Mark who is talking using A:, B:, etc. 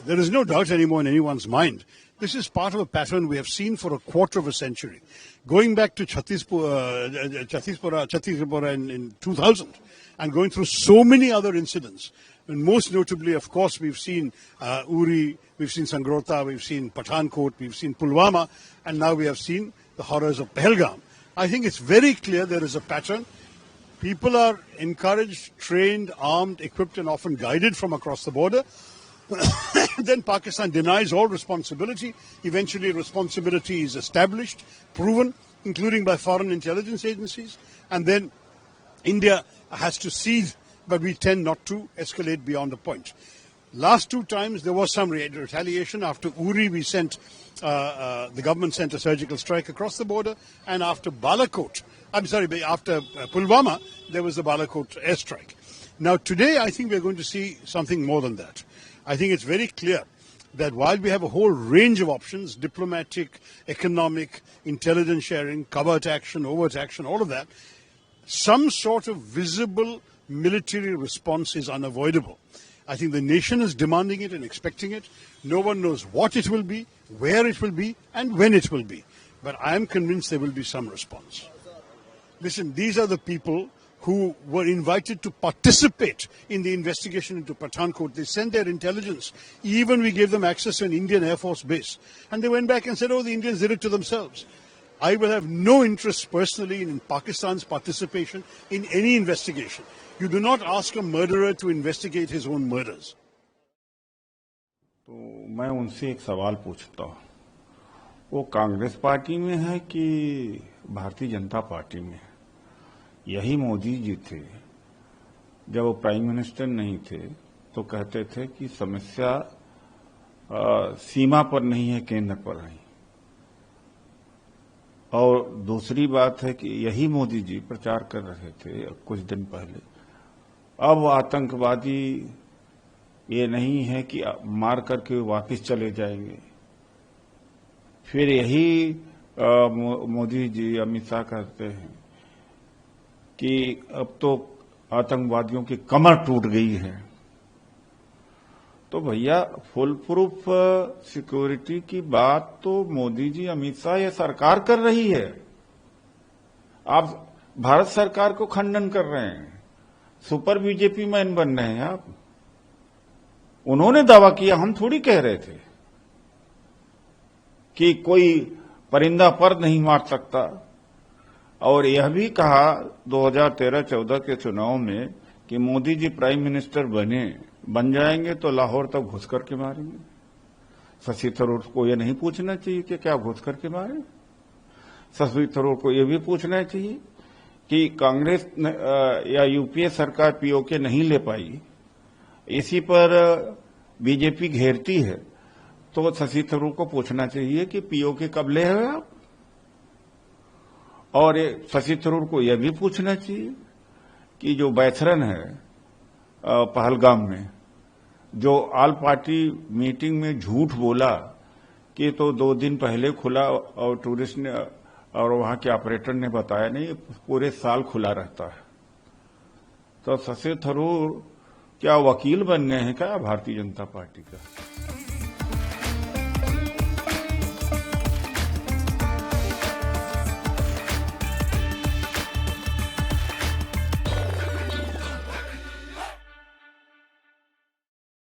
A: There is no doubt anymore in anyone's mind. This is part of a pattern we have seen for a quarter of a century. Going back to Chhattisgarh in 2000 and going through so many other incidents. And most notably, of course, we've seen Uri, we've seen Sangrota, we've seen Pathankot, we've seen Pulwama, and now we have seen the horrors of Pahalgam. I think it's very clear there is a pattern. People are encouraged, trained, armed, equipped, and often guided from across the border. Then Pakistan denies all responsibility. Eventually, responsibility is established, proven, including by foreign intelligence agencies. And then India has to cede, but we tend not to escalate beyond a point. Last two times, there was some retaliation. After Uri, we sent, the government sent a surgical strike across the border. And after after Pulwama, there was the Balakot airstrike. Now, today, I think we're going to see something more than that. I think it's very clear that while we have a whole range of options, diplomatic, economic, intelligence sharing, covert action, overt action, all of that, some sort of visible military response is unavoidable. I think the nation is demanding it and expecting it. No one knows what it will be, where it will be, and when it will be. But I am convinced there will be some response. Listen, these are the people who were invited to participate in the investigation into Pathankot. They sent their intelligence. Even we gave them access to an Indian Air Force base. And they went back and said, oh, the Indians did it to themselves. I will have no interest personally in Pakistan's participation in any investigation. You do not ask a murderer to investigate his own murders.
B: तो मैं उनसे एक सवाल पूछता हूँ, वो Congress party में है कि भारतीय जनता पार्टी में है? यही मोदी जी थे, जब वो प्राइम मिनिस्टर नहीं थे तो कहते थे कि समस्या सीमा पर नहीं है, केंद्र पर है। और दूसरी बात है कि यही मोदी जी प्रचार कर रहे थे कुछ दिन पहले, अब आतंकवादी ये नहीं है कि मार करके वापस चले जाएंगे। फिर यही मोदी जी अमित शाह कहते हैं कि अब तो आतंकवादियों की कमर टूट गई है। तो भैया, फुल प्रूफ सिक्योरिटी की बात तो मोदी जी, अमित शाह, ये सरकार कर रही है। आप भारत सरकार को खंडन कर रहे हैं, सुपर बीजेपी मैन बन रहे हैं आप। उन्होंने दावा किया, हम थोड़ी कह रहे थे कि कोई परिंदा पर नहीं मार सकता। और यह भी कहा 2013-14 के चुनाव में कि मोदी जी प्राइम मिनिस्टर बन जाएंगे तो लाहौर तक घुस करके मारेंगे। शशि थरूर को यह नहीं पूछना चाहिए कि क्या घुस करके मारे? शशि थरूर को यह भी पूछना चाहिए कि कांग्रेस या यूपीए सरकार पीओके नहीं ले पाई, इसी पर बीजेपी घेरती है, तो शशि थरूर को पूछना चाहिए कि पीओके कब ले हैं आप? और शशि थरूर को यह भी पूछना चाहिए कि जो बैथरन है पहलगाम में, जो ऑल पार्टी मीटिंग में झूठ बोला कि तो 2 दिन पहले खुला और टूरिस्ट ने और वहां के ऑपरेटर ने बताया, नहीं पूरे साल खुला रहता है। तो शशि थरूर क्या वकील बन गए हैं क्या भारतीय जनता पार्टी का?